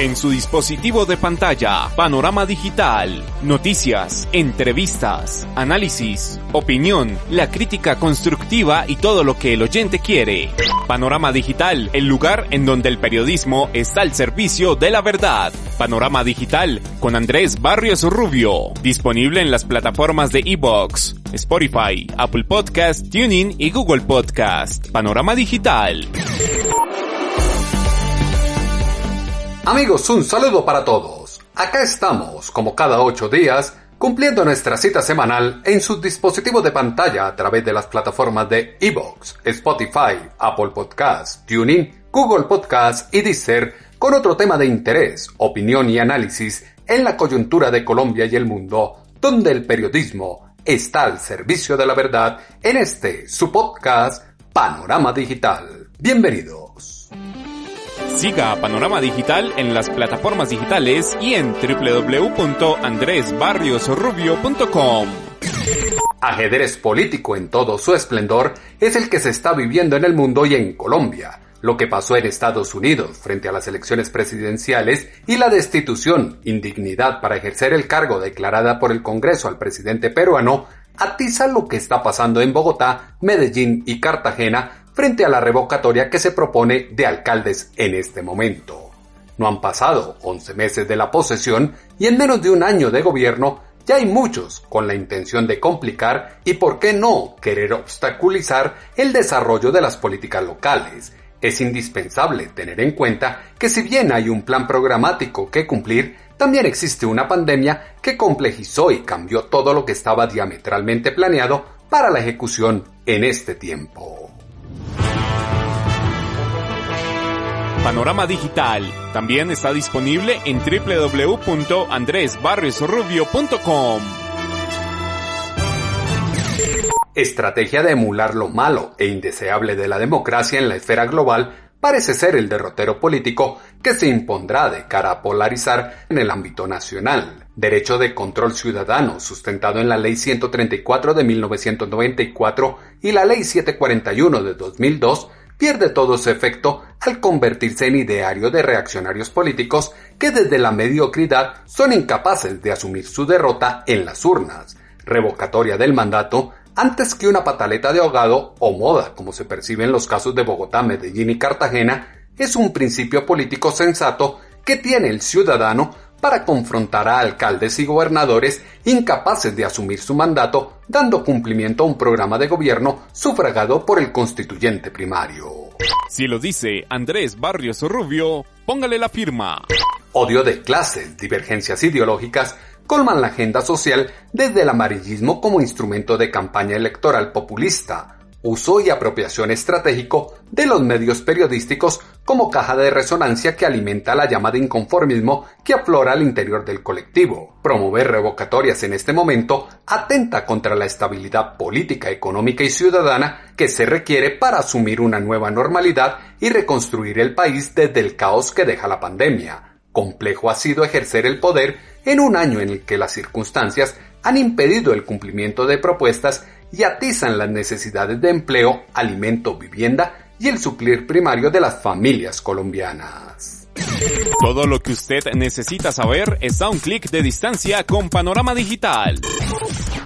En su dispositivo de pantalla, Panorama Digital. Noticias, entrevistas, análisis, opinión, la crítica constructiva y todo lo que el oyente quiere. Panorama Digital, el lugar en donde el periodismo está al servicio de la verdad. Panorama Digital, con Andrés Barrios Rubio. Disponible en las plataformas de iVoox, Spotify, Apple Podcast, TuneIn y Google Podcast. Panorama Digital. Amigos, un saludo para todos. Acá estamos, como cada 8 días, cumpliendo nuestra cita semanal en sus dispositivos de pantalla a través de las plataformas de iVoox, Spotify, Apple Podcast, TuneIn, Google Podcast y Deezer, con otro tema de interés, opinión y análisis en la coyuntura de Colombia y el mundo, donde el periodismo está al servicio de la verdad en este, su podcast, Panorama Digital. Bienvenidos. Siga Panorama Digital en las plataformas digitales y en www.andresbarriosrubio.com. Ajedrez político en todo su esplendor es el que se está viviendo en el mundo y en Colombia. Lo que pasó en Estados Unidos frente a las elecciones presidenciales y la destitución, indignidad para ejercer el cargo declarada por el Congreso al presidente peruano, atiza lo que está pasando en Bogotá, Medellín y Cartagena frente a la revocatoria que se propone de alcaldes en este momento. No han pasado 11 meses de la posesión y en menos de un año de gobierno ya hay muchos con la intención de complicar y, por qué no, querer obstaculizar el desarrollo de las políticas locales. Es indispensable tener en cuenta que si bien hay un plan programático que cumplir, también existe una pandemia que complejizó y cambió todo lo que estaba diametralmente planeado para la ejecución en este tiempo. Panorama Digital también está disponible en www.andresbarriosrubio.com. Estrategia de emular lo malo e indeseable de la democracia en la esfera global parece ser el derrotero político que se impondrá de cara a polarizar en el ámbito nacional. Derecho de control ciudadano sustentado en la Ley 134 de 1994 y la Ley 741 de 2002 pierde todo su efecto al convertirse en ideario de reaccionarios políticos que desde la mediocridad son incapaces de asumir su derrota en las urnas. Revocatoria del mandato antes que una pataleta de ahogado o moda, como se percibe en los casos de Bogotá, Medellín y Cartagena, es un principio político sensato que tiene el ciudadano para confrontar a alcaldes y gobernadores incapaces de asumir su mandato, dando cumplimiento a un programa de gobierno sufragado por el constituyente primario. Si lo dice Andrés Barrios Rubio, póngale la firma. Odio de clases, divergencias ideológicas, colman la agenda social desde el amarillismo como instrumento de campaña electoral populista, uso y apropiación estratégico de los medios periodísticos como caja de resonancia que alimenta la llama de inconformismo que aflora al interior del colectivo. Promover revocatorias en este momento atenta contra la estabilidad política, económica y ciudadana que se requiere para asumir una nueva normalidad y reconstruir el país desde el caos que deja la pandemia. Complejo ha sido ejercer el poder en un año en el que las circunstancias han impedido el cumplimiento de propuestas y atizan las necesidades de empleo, alimento, vivienda y el suplir primario de las familias colombianas. Todo lo que usted necesita saber está a un clic de distancia con Panorama Digital.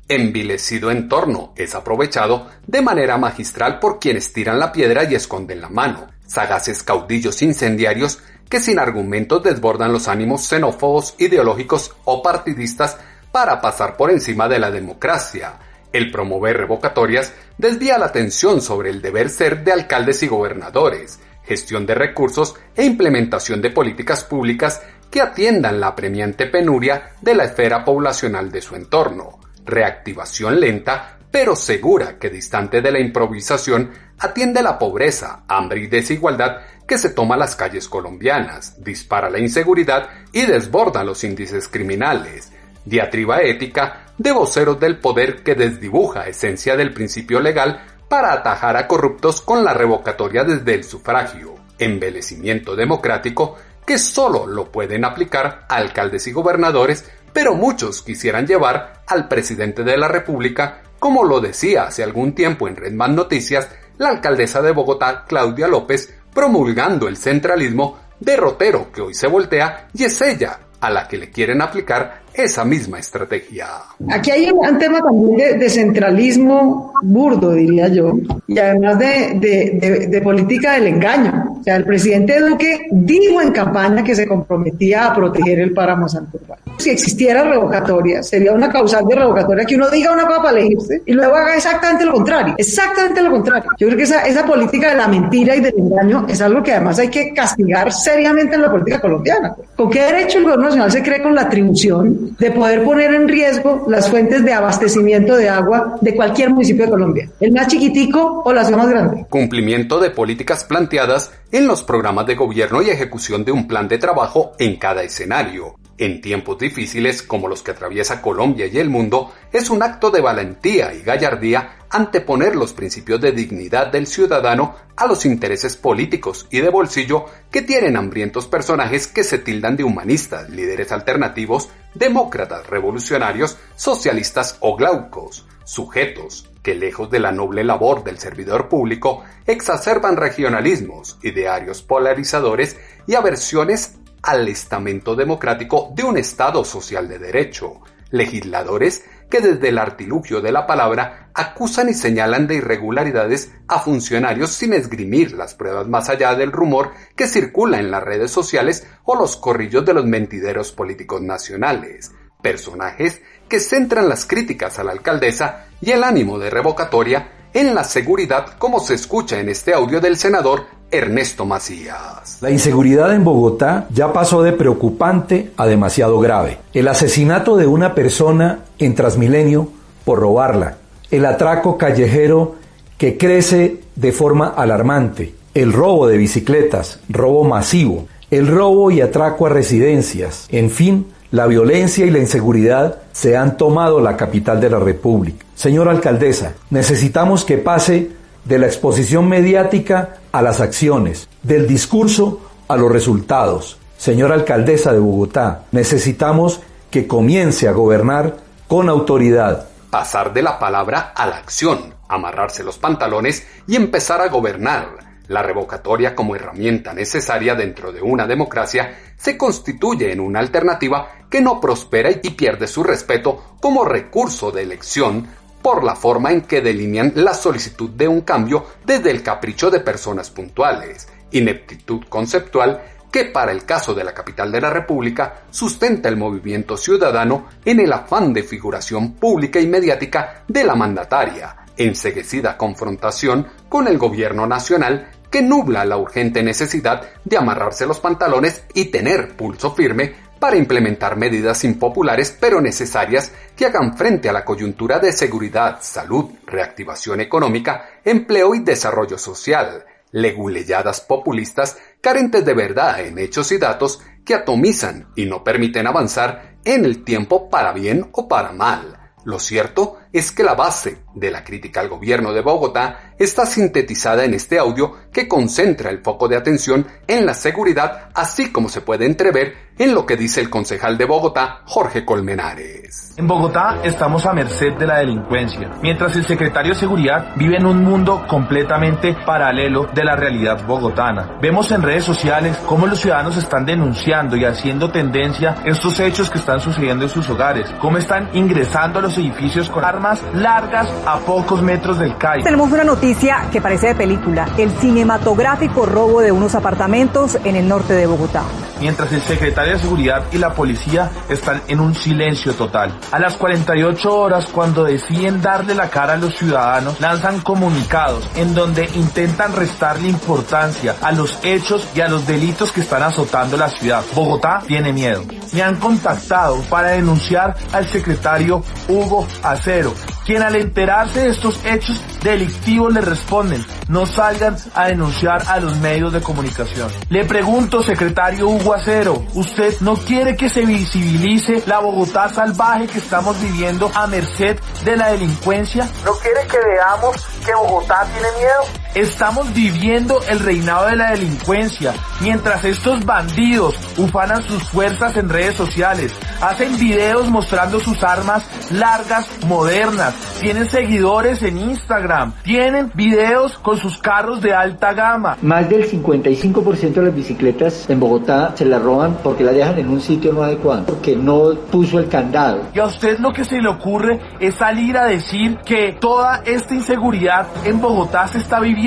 Envilecido entorno es aprovechado de manera magistral por quienes tiran la piedra y esconden la mano. Sagaces caudillos incendiarios que sin argumentos desbordan los ánimos xenófobos, ideológicos o partidistas para pasar por encima de la democracia. El promover revocatorias desvía la atención sobre el deber ser de alcaldes y gobernadores, gestión de recursos e implementación de políticas públicas que atiendan la apremiante penuria de la esfera poblacional de su entorno. Reactivación lenta, pero segura que distante de la improvisación atiende la pobreza, hambre y desigualdad que se toma las calles colombianas, dispara la inseguridad y desborda los índices criminales. Diatriba ética de voceros del poder que desdibuja esencia del principio legal para atajar a corruptos con la revocatoria desde el sufragio. Embelecimiento democrático que solo lo pueden aplicar alcaldes y gobernadores, pero muchos quisieran llevar al presidente de la República, como lo decía hace algún tiempo en Red Más Noticias la alcaldesa de Bogotá, Claudia López, promulgando el centralismo derrotero que hoy se voltea y es ella a la que le quieren aplicar esa misma estrategia. Aquí hay un tema también de centralismo burdo, diría yo, y además de política del engaño. O sea, el presidente Duque dijo en campaña que se comprometía a proteger el páramo Santurbán. Si existiera revocatoria, sería una causal de revocatoria que uno diga una cosa para elegirse y luego haga exactamente lo contrario. Exactamente lo contrario. Yo creo que esa política de la mentira y del engaño es algo que además hay que castigar seriamente en la política colombiana. ¿Con qué derecho el gobierno nacional se cree con la atribución de poder poner en riesgo las fuentes de abastecimiento de agua de cualquier municipio de Colombia, el más chiquitico o la ciudad más grande? Cumplimiento de políticas planteadas en los programas de gobierno y ejecución de un plan de trabajo en cada escenario. En tiempos difíciles como los que atraviesa Colombia y el mundo, es un acto de valentía y gallardía anteponer los principios de dignidad del ciudadano a los intereses políticos y de bolsillo que tienen hambrientos personajes que se tildan de humanistas, líderes alternativos, demócratas, revolucionarios, socialistas o glaucos, sujetos que lejos de la noble labor del servidor público exacerban regionalismos, idearios polarizadores y aversiones al estamento democrático de un Estado social de derecho, legisladores que desde el artilugio de la palabra acusan y señalan de irregularidades a funcionarios sin esgrimir las pruebas más allá del rumor que circula en las redes sociales o los corrillos de los mentideros políticos nacionales, personajes que centran las críticas a la alcaldesa y el ánimo de revocatoria en la seguridad, como se escucha en este audio del senador Ernesto Macías. La inseguridad en Bogotá ya pasó de preocupante a demasiado grave. El asesinato de una persona en Transmilenio por robarla, el atraco callejero que crece de forma alarmante, el robo de bicicletas, robo masivo, el robo y atraco a residencias, en fin, la violencia y la inseguridad se han tomado la capital de la República. Señora alcaldesa, necesitamos que pase de la exposición mediática a las acciones, del discurso a los resultados. Señora alcaldesa de Bogotá, necesitamos que comience a gobernar con autoridad. Pasar de la palabra a la acción, amarrarse los pantalones y empezar a gobernar. La revocatoria como herramienta necesaria dentro de una democracia se constituye en una alternativa que no prospera y pierde su respeto como recurso de elección por la forma en que delinean la solicitud de un cambio desde el capricho de personas puntuales, ineptitud conceptual que para el caso de la capital de la República sustenta el movimiento ciudadano en el afán de figuración pública y mediática de la mandataria, enceguecida confrontación con el gobierno nacional que nubla la urgente necesidad de amarrarse los pantalones y tener pulso firme para implementar medidas impopulares pero necesarias que hagan frente a la coyuntura de seguridad, salud, reactivación económica, empleo y desarrollo social, leguleyadas populistas carentes de verdad en hechos y datos que atomizan y no permiten avanzar en el tiempo para bien o para mal. Lo cierto es que la base de la crítica al gobierno de Bogotá está sintetizada en este audio que concentra el foco de atención en la seguridad, así como se puede entrever en lo que dice el concejal de Bogotá, Jorge Colmenares. En Bogotá estamos a merced de la delincuencia, mientras el secretario de Seguridad vive en un mundo completamente paralelo de la realidad bogotana. Vemos en redes sociales cómo los ciudadanos están denunciando y haciendo tendencia estos hechos que están sucediendo en sus hogares, cómo están ingresando a los edificios con armas largas a pocos metros del CAI. Tenemos una noticia que parece de película, el cinematográfico robo de unos apartamentos en el norte de Bogotá. Mientras el secretario de Seguridad y la policía están en un silencio total. A las 48 horas, cuando deciden darle la cara a los ciudadanos, lanzan comunicados en donde intentan restarle importancia a los hechos y a los delitos que están azotando la ciudad. Bogotá tiene miedo. Me han contactado para denunciar al secretario Hugo Acero, quien al enterarse de estos hechos delictivos le responden: no salgan a denunciar a los medios de comunicación. Le pregunto, secretario Hugo Acero, ¿usted no quiere que se visibilice la Bogotá salvaje que estamos viviendo a merced de la delincuencia? ¿No quiere que veamos que Bogotá tiene miedo? Estamos viviendo el reinado de la delincuencia, mientras estos bandidos ufanan sus fuerzas en redes sociales, hacen videos mostrando sus armas largas, modernas, tienen seguidores en Instagram, tienen videos con sus carros de alta gama. Más del 55% de las bicicletas en Bogotá se las roban porque las dejan en un sitio no adecuado, porque no puso el candado. Y a usted lo que se le ocurre es salir a decir que toda esta inseguridad en Bogotá se está viviendo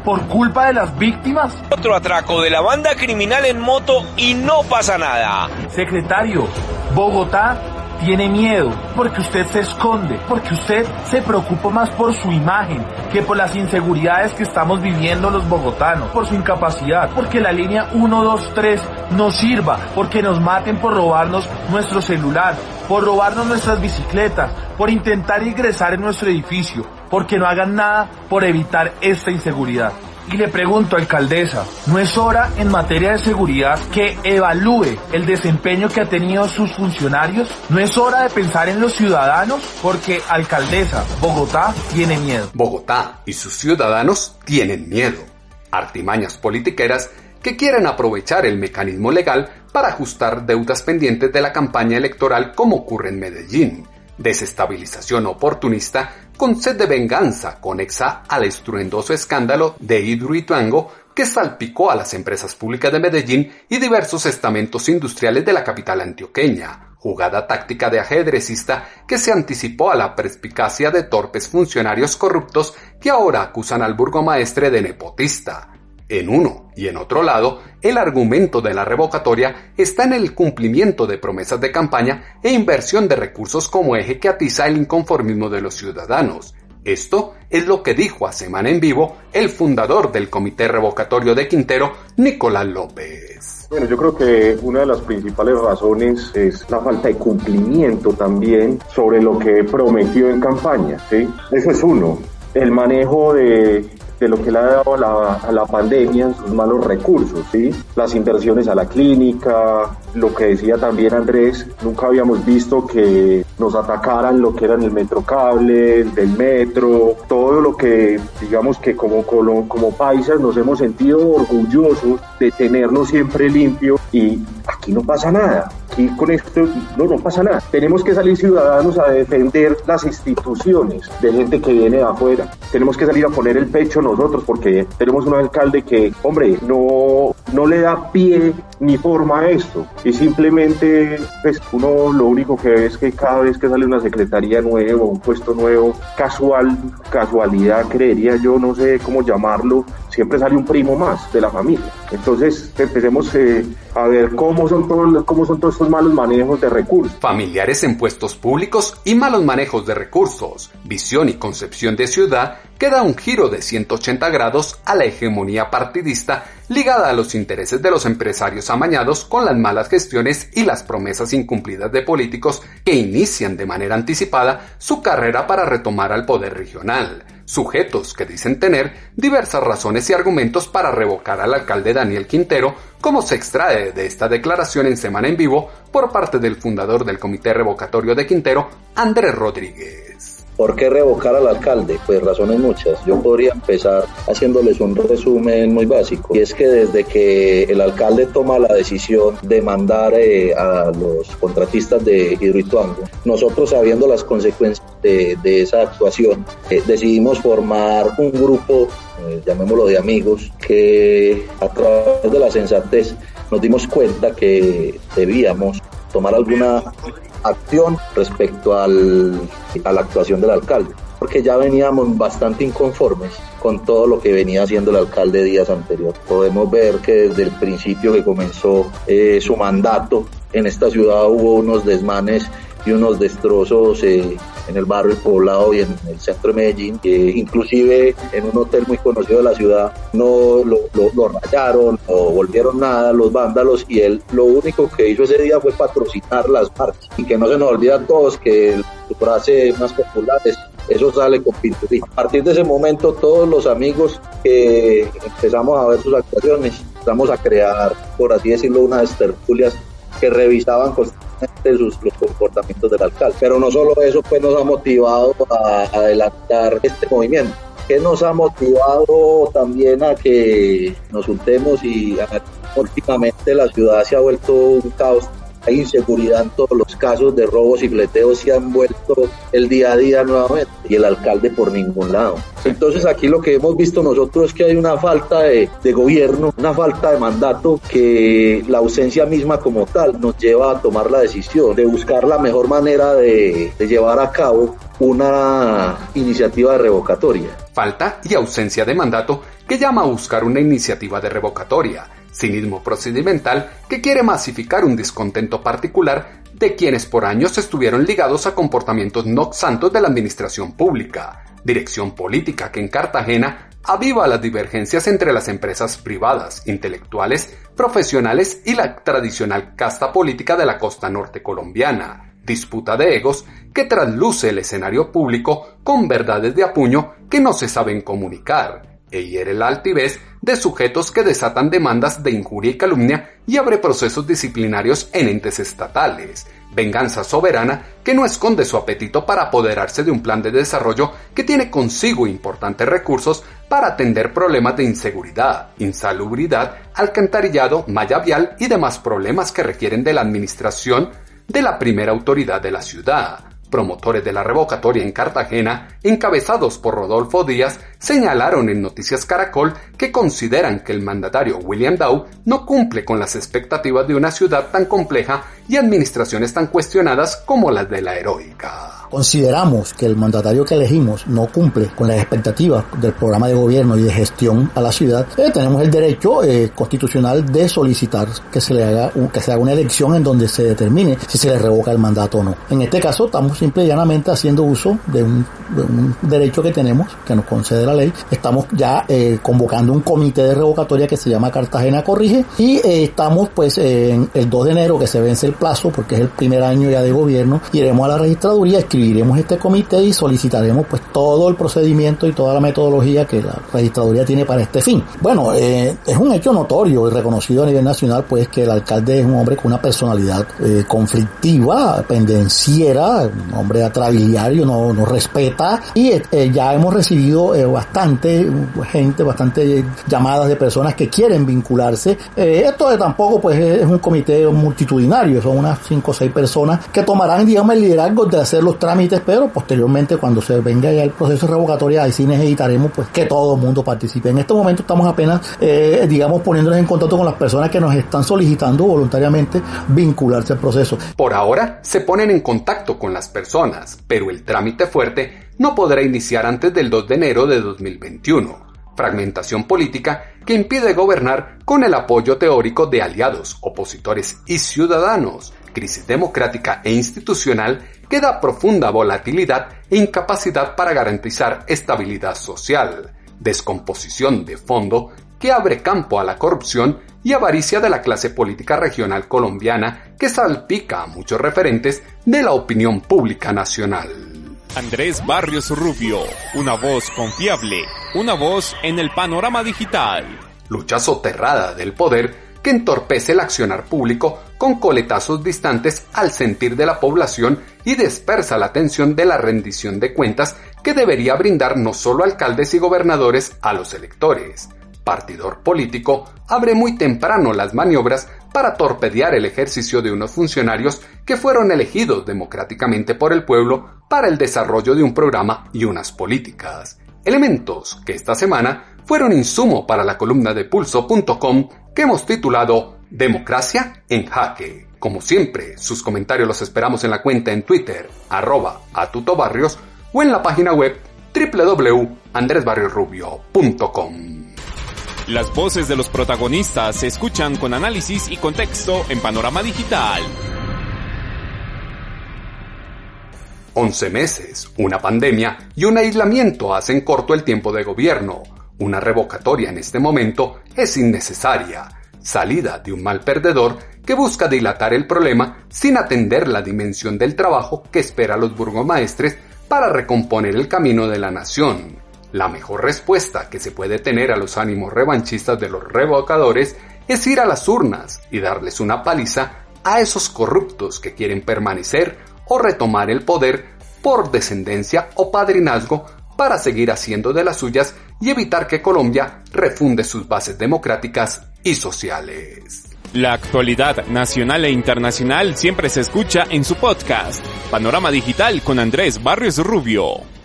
por culpa de las víctimas. Otro atraco de la banda criminal en moto y no pasa nada. Secretario, Bogotá tiene miedo porque usted se esconde, porque usted se preocupa más por su imagen que por las inseguridades que estamos viviendo los bogotanos, por su incapacidad, porque la línea 123 no sirva, porque nos maten por robarnos nuestro celular, por robarnos nuestras bicicletas, por intentar ingresar en nuestro edificio, porque no hagan nada por evitar esta inseguridad. Y le pregunto, alcaldesa, ¿no es hora en materia de seguridad que evalúe el desempeño que ha tenido sus funcionarios? ¿No es hora de pensar en los ciudadanos? Porque, alcaldesa, Bogotá tiene miedo. Bogotá y sus ciudadanos tienen miedo. Artimañas politiqueras que quieren aprovechar el mecanismo legal para ajustar deudas pendientes de la campaña electoral, como ocurre en Medellín. Desestabilización oportunista con sed de venganza conexa al estruendoso escándalo de Hidroituango que salpicó a las empresas públicas de Medellín y diversos estamentos industriales de la capital antioqueña. Jugada táctica de ajedrecista que se anticipó a la perspicacia de torpes funcionarios corruptos que ahora acusan al burgomaestre de nepotista. En uno y en otro lado, el argumento de la revocatoria está en el cumplimiento de promesas de campaña e inversión de recursos como eje que atiza el inconformismo de los ciudadanos. Esto es lo que dijo a Semana en Vivo el fundador del Comité Revocatorio de Quintero, Nicolás López. Bueno, yo creo que una de las principales razones es la falta de cumplimiento también sobre lo que prometió en campaña, ¿sí? Eso es uno. El manejo de lo que le ha dado a la pandemia, sus malos recursos, ¿sí? Las inversiones a la clínica, lo que decía también Andrés, nunca habíamos visto que nos atacaran lo que eran el metrocable, el del metro, todo lo que digamos que como paisas nos hemos sentido orgullosos de tenerlo siempre limpio, y aquí no pasa nada. Aquí con esto no pasa nada. Tenemos que salir ciudadanos a defender las instituciones de gente que viene de afuera. Tenemos que salir a poner el pecho nosotros, porque tenemos un alcalde que, hombre, no le da pie ni forma a esto, y simplemente pues uno lo único que ve es que cada vez que sale una secretaría nueva, un puesto nuevo, casualidad creería yo, no sé cómo llamarlo, siempre sale un primo más de la familia. Entonces empecemos a ver cómo son todos estos malos manejos de recursos. Familiares en puestos públicos y malos manejos de recursos, visión y concepción de ciudad que da un giro de 180 grados a la hegemonía partidista ligada a los intereses de los empresarios amañados con las malas gestiones y las promesas incumplidas de políticos que inician de manera anticipada su carrera para retomar al poder regional. Sujetos que dicen tener diversas razones y argumentos para revocar al alcalde Daniel Quintero, como se extrae de esta declaración en Semana en Vivo por parte del fundador del Comité Revocatorio de Quintero, Andrés Rodríguez. ¿Por qué revocar al alcalde? Pues razones muchas. Yo podría empezar haciéndoles un resumen muy básico. Y es que desde que el alcalde toma la decisión de mandar a los contratistas de Hidroituango, nosotros, sabiendo las consecuencias de esa actuación, decidimos formar un grupo, llamémoslo de amigos, que a través de la sensatez nos dimos cuenta que debíamos tomar alguna acción respecto a la actuación del alcalde, porque ya veníamos bastante inconformes con todo lo que venía haciendo el alcalde días anteriores. Podemos ver que desde el principio que comenzó su mandato en esta ciudad hubo unos desmanes y unos destrozos en el barrio El Poblado y en el centro de Medellín, inclusive en un hotel muy conocido de la ciudad no lo rayaron, no volvieron nada los vándalos, y él lo único que hizo ese día fue patrocinar las marchas. Y que no se nos olvida a todos que su frase más popular es: eso sale con pinturita. A partir de ese momento, todos los amigos que empezamos a ver sus actuaciones, empezamos a crear, por así decirlo, unas tertulias que revisaban constantemente los comportamientos del alcalde. Pero no solo eso pues nos ha motivado a adelantar este movimiento, ¿Qué nos ha motivado también a que nos juntemos y últimamente la ciudad se ha vuelto un caos? Hay inseguridad en todos los casos de robos y fleteos, se han vuelto el día a día nuevamente y el alcalde por ningún lado. Entonces aquí lo que hemos visto nosotros es que hay una falta de gobierno, una falta de mandato, que la ausencia misma como tal nos lleva a tomar la decisión de buscar la mejor manera de llevar a cabo una iniciativa de revocatoria. Falta y ausencia de mandato que llama a buscar una iniciativa de revocatoria. Cinismo procedimental que quiere masificar un descontento particular de quienes por años estuvieron ligados a comportamientos no santos de la administración pública. Dirección política que en Cartagena aviva las divergencias entre las empresas privadas, intelectuales, profesionales y la tradicional casta política de la costa norte colombiana. Disputa de egos que trasluce el escenario público con verdades de apuño que no se saben comunicar. E hiere la altivez de sujetos que desatan demandas de injuria y calumnia y abre procesos disciplinarios en entes estatales. Venganza soberana que no esconde su apetito para apoderarse de un plan de desarrollo que tiene consigo importantes recursos para atender problemas de inseguridad, insalubridad, alcantarillado, malla vial y demás problemas que requieren de la administración de la primera autoridad de la ciudad. Promotores de la revocatoria en Cartagena, encabezados por Rodolfo Díaz, señalaron en Noticias Caracol que consideran que el mandatario William Dow no cumple con las expectativas de una ciudad tan compleja y administraciones tan cuestionadas como las de la heroica. Consideramos que el mandatario que elegimos no cumple con las expectativas del programa de gobierno y de gestión a la ciudad. Tenemos el derecho constitucional de solicitar que se haga una elección en donde se determine si se le revoca el mandato o no. En este caso estamos simple y llanamente haciendo uso de un derecho que tenemos, que nos concede la ley. Estamos ya convocando un comité de revocatoria que se llama Cartagena Corrige y estamos pues en el 2 de enero que se vence el plazo porque es el primer año ya de gobierno, iremos a la registraduría, escribiremos este comité y solicitaremos pues todo el procedimiento y toda la metodología que la registraduría tiene para este fin. Bueno, es un hecho notorio y reconocido a nivel nacional pues que el alcalde es un hombre con una personalidad conflictiva, pendenciera, un hombre atrabiliario, no respeta y ya hemos recibido bastante llamadas de personas que quieren vincularse. Esto tampoco pues es un comité multitudinario, son unas 5 o 6 personas que tomarán digamos el liderazgo de hacer los trámites, pero posteriormente cuando se venga ya el proceso de revocatoria ahí sí necesitaremos pues que todo el mundo participe. En este momento estamos apenas poniéndonos en contacto con las personas que nos están solicitando voluntariamente vincularse al proceso. Por ahora se ponen en contacto con las personas, pero el trámite fuerte no podrá iniciar antes del 2 de enero de 2021. Fragmentación política que impide gobernar con el apoyo teórico de aliados, opositores y ciudadanos. Crisis democrática e institucional que da profunda volatilidad e incapacidad para garantizar estabilidad social. Descomposición de fondo que abre campo a la corrupción y avaricia de la clase política regional colombiana que salpica a muchos referentes de la opinión pública nacional. Andrés Barrios Rubio, una voz confiable, una voz en el panorama digital. Lucha soterrada del poder que entorpece el accionar público con coletazos distantes al sentir de la población y dispersa la atención de la rendición de cuentas que debería brindar no solo alcaldes y gobernadores a los electores. Partidor político abre muy temprano las maniobras para torpedear el ejercicio de unos funcionarios que fueron elegidos democráticamente por el pueblo para el desarrollo de un programa y unas políticas. Elementos que esta semana fueron insumo para la columna de Pulso.com que hemos titulado Democracia en Jaque. Como siempre, sus comentarios los esperamos en la cuenta en Twitter, @atutobarrios, o en la página web www.andresbarriosrubio.com. Las voces de los protagonistas se escuchan con análisis y contexto en Panorama Digital. 11 meses, una pandemia y un aislamiento hacen corto el tiempo de gobierno. Una revocatoria en este momento es innecesaria. Salida de un mal perdedor que busca dilatar el problema sin atender la dimensión del trabajo que espera a los burgomaestres para recomponer el camino de la nación. La mejor respuesta que se puede tener a los ánimos revanchistas de los revocadores es ir a las urnas y darles una paliza a esos corruptos que quieren permanecer o retomar el poder por descendencia o padrinazgo para seguir haciendo de las suyas y evitar que Colombia refunde sus bases democráticas y sociales. La actualidad nacional e internacional siempre se escucha en su podcast, Panorama Digital con Andrés Barrios Rubio.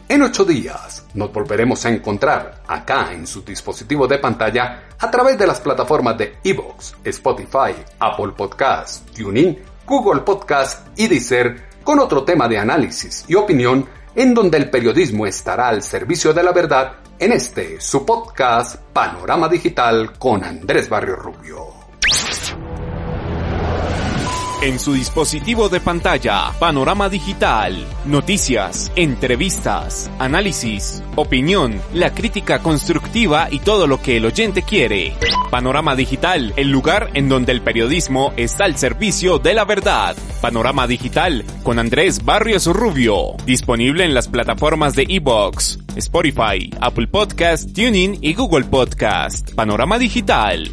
En 8 días nos volveremos a encontrar acá en su dispositivo de pantalla a través de las plataformas de iVoox, Spotify, Apple Podcasts, TuneIn, Google Podcasts y Deezer con otro tema de análisis y opinión en donde el periodismo estará al servicio de la verdad en este, su podcast Panorama Digital con Andrés Barrios Rubio. En su dispositivo de pantalla, Panorama Digital, noticias, entrevistas, análisis, opinión, la crítica constructiva y todo lo que el oyente quiere. Panorama Digital, el lugar en donde el periodismo está al servicio de la verdad. Panorama Digital con Andrés Barrios Rubio, disponible en las plataformas de iVoox, Spotify, Apple Podcasts, TuneIn y Google Podcasts. Panorama Digital.